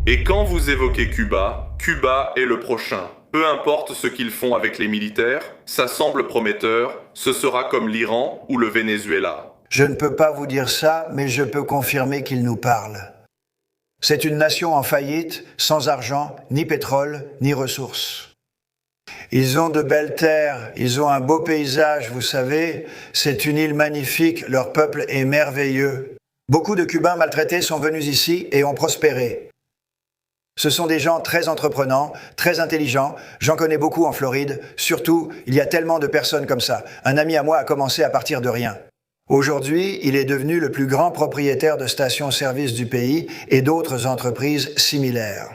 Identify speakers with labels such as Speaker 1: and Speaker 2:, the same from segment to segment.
Speaker 1: Et quand vous évoquez Cuba, Cuba est le prochain. Peu importe ce qu'ils font avec les militaires, ça semble prometteur, ce sera comme l'Iran ou le Venezuela.
Speaker 2: Je ne peux pas vous dire ça, mais je peux confirmer qu'ils nous parlent. C'est une nation en faillite, sans argent, ni pétrole, ni ressources. Ils ont de belles terres, ils ont un beau paysage, vous savez, c'est une île magnifique, leur peuple est merveilleux. Beaucoup de Cubains maltraités sont venus ici et ont prospéré. Ce sont des gens très entreprenants, très intelligents, j'en connais beaucoup en Floride, surtout, il y a tellement de personnes comme ça. Un ami à moi a commencé à partir de rien. Aujourd'hui, il est devenu le plus grand propriétaire de stations-service du pays et d'autres entreprises similaires.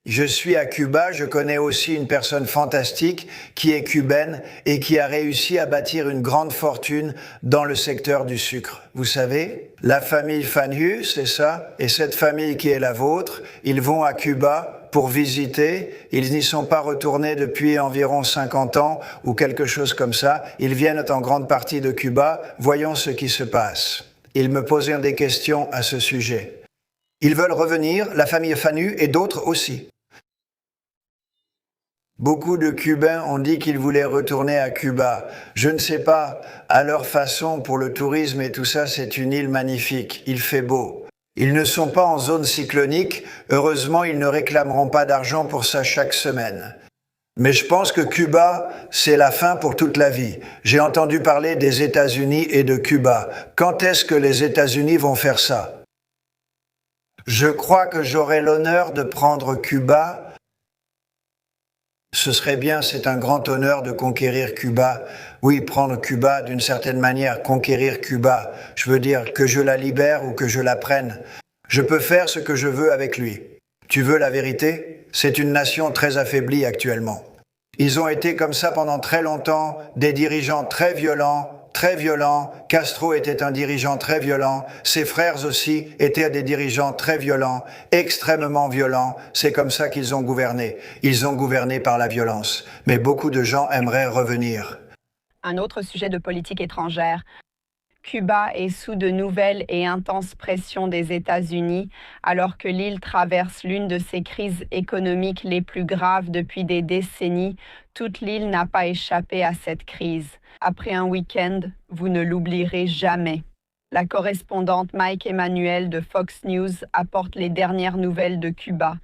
Speaker 2: Je suis à Cuba, je connais aussi une personne fantastique qui est cubaine et qui a réussi à bâtir une grande fortune dans le secteur du sucre. Vous savez, la famille Fanhu, c'est ça, et cette famille qui est la vôtre, ils vont à Cuba pour visiter, ils n'y sont pas retournés depuis environ 50 ans ou quelque chose comme ça, ils viennent en grande partie de Cuba, voyons ce qui se passe. Ils me posaient des questions à ce sujet. Ils veulent revenir, la famille Fanhu et d'autres aussi. Beaucoup de Cubains ont dit qu'ils voulaient retourner à Cuba. Je ne sais pas, à leur façon, pour le tourisme et tout ça, c'est une île magnifique, il fait beau. Ils ne sont pas en zone cyclonique, heureusement ils ne réclameront pas d'argent pour ça chaque semaine. Mais je pense que Cuba, c'est la fin pour toute la vie. J'ai entendu parler des États-Unis et de Cuba. Quand est-ce que les États-Unis vont faire ça? Je crois que j'aurai l'honneur de prendre Cuba. Ce serait bien, c'est un grand honneur de conquérir Cuba. Oui, prendre Cuba d'une certaine manière, conquérir Cuba. Je veux dire que je la libère ou que je la prenne. Je peux faire ce que je veux avec lui. Tu veux la vérité? C'est une nation très affaiblie actuellement. Ils ont été comme ça pendant très longtemps, des dirigeants très violents. Castro était un dirigeant très violent. Ses frères aussi étaient des dirigeants très violents, extrêmement violents. C'est comme ça qu'ils ont gouverné. Ils ont gouverné par la violence. Mais beaucoup de gens aimeraient revenir.
Speaker 3: Un autre sujet de politique étrangère. Cuba est sous de nouvelles et intenses pressions des États-Unis, alors que l'île traverse l'une de ses crises économiques les plus graves depuis des décennies. Toute l'île n'a pas échappé à cette crise. Après un week-end, vous ne l'oublierez jamais. La correspondante Mike Emmanuel de Fox News apporte les dernières nouvelles de Cuba.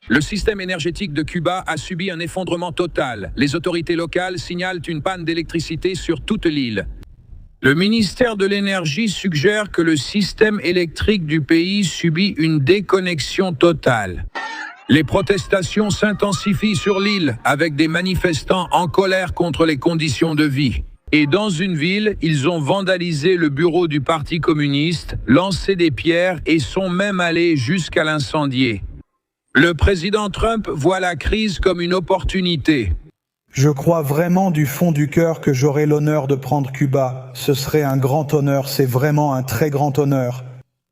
Speaker 4: Le système énergétique de Cuba a subi un effondrement total. Les autorités locales signalent une panne d'électricité sur toute l'île. Le ministère de l'Énergie suggère que le système électrique du pays subit une déconnexion totale. Les protestations s'intensifient sur l'île avec des manifestants en colère contre les conditions de vie. Et dans une ville, ils ont vandalisé le bureau du Parti communiste, lancé des pierres et sont même allés jusqu'à l'incendier. Le président Trump voit la crise comme une opportunité.
Speaker 5: Je crois vraiment du fond du cœur que j'aurai l'honneur de prendre Cuba. Ce serait un grand honneur, c'est vraiment un très grand honneur.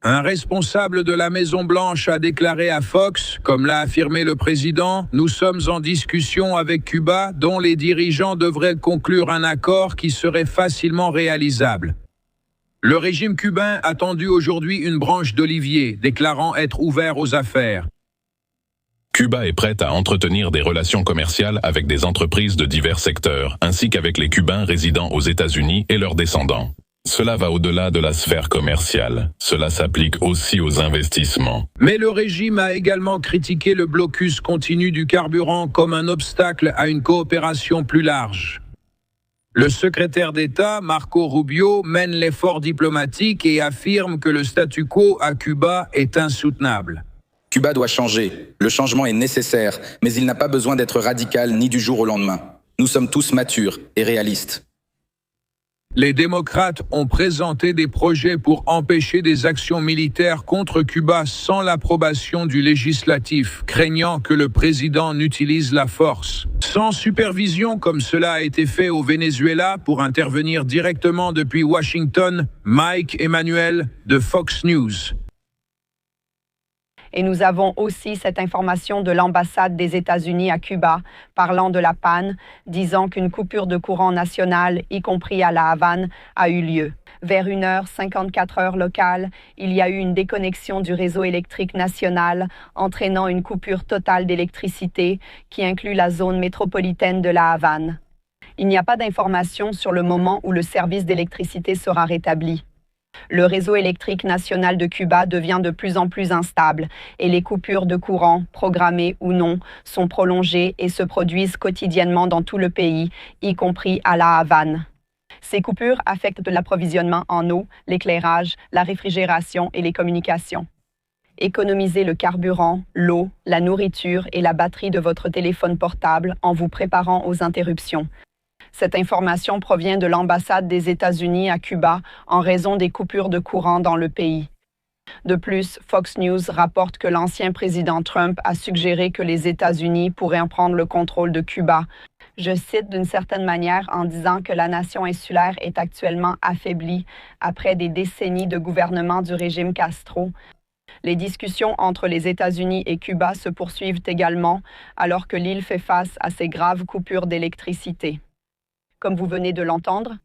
Speaker 4: Un responsable de la Maison-Blanche a déclaré à Fox, comme l'a affirmé le président, « Nous sommes en discussion avec Cuba dont les dirigeants devraient conclure un accord qui serait facilement réalisable. » Le régime cubain a tendu aujourd'hui une branche d'olivier, déclarant être ouvert aux affaires.
Speaker 6: Cuba est prête à entretenir des relations commerciales avec des entreprises de divers secteurs, ainsi qu'avec les Cubains résidant aux États-Unis et leurs descendants. Cela va au-delà de la sphère commerciale. Cela s'applique aussi aux investissements.
Speaker 4: Mais le régime a également critiqué le blocus continu du carburant comme un obstacle à une coopération plus large. Le secrétaire d'État, Marco Rubio, mène l'effort diplomatique et affirme que le statu quo à Cuba est insoutenable.
Speaker 7: Cuba doit changer. Le changement est nécessaire, mais il n'a pas besoin d'être radical ni du jour au lendemain. Nous sommes tous matures et réalistes.
Speaker 4: Les démocrates ont présenté des projets pour empêcher des actions militaires contre Cuba sans l'approbation du législatif, craignant que le président n'utilise la force. Sans supervision, comme cela a été fait au Venezuela, pour intervenir directement depuis Washington, Mike Emmanuel de Fox News.
Speaker 3: Et nous avons aussi cette information de l'ambassade des États-Unis à Cuba, parlant de la panne, disant qu'une coupure de courant national, y compris à La Havane, a eu lieu. Vers 1h54 heure locale, il y a eu une déconnexion du réseau électrique national, entraînant une coupure totale d'électricité qui inclut la zone métropolitaine de La Havane. Il n'y a pas d'informations sur le moment où le service d'électricité sera rétabli. Le réseau électrique national de Cuba devient de plus en plus instable et les coupures de courant, programmées ou non, sont prolongées et se produisent quotidiennement dans tout le pays, y compris à La Havane. Ces coupures affectent l'approvisionnement en eau, l'éclairage, la réfrigération et les communications. Économisez le carburant, l'eau, la nourriture et la batterie de votre téléphone portable en vous préparant aux interruptions. Cette information provient de l'ambassade des États-Unis à Cuba en raison des coupures de courant dans le pays. De plus, Fox News rapporte que l'ancien président Trump a suggéré que les États-Unis pourraient en prendre le contrôle de Cuba. Je cite d'une certaine manière en disant que la nation insulaire est actuellement affaiblie après des décennies de gouvernement du régime Castro. Les discussions entre les États-Unis et Cuba se poursuivent également alors que l'île fait face à ces graves coupures d'électricité. Comme vous venez de l'entendre,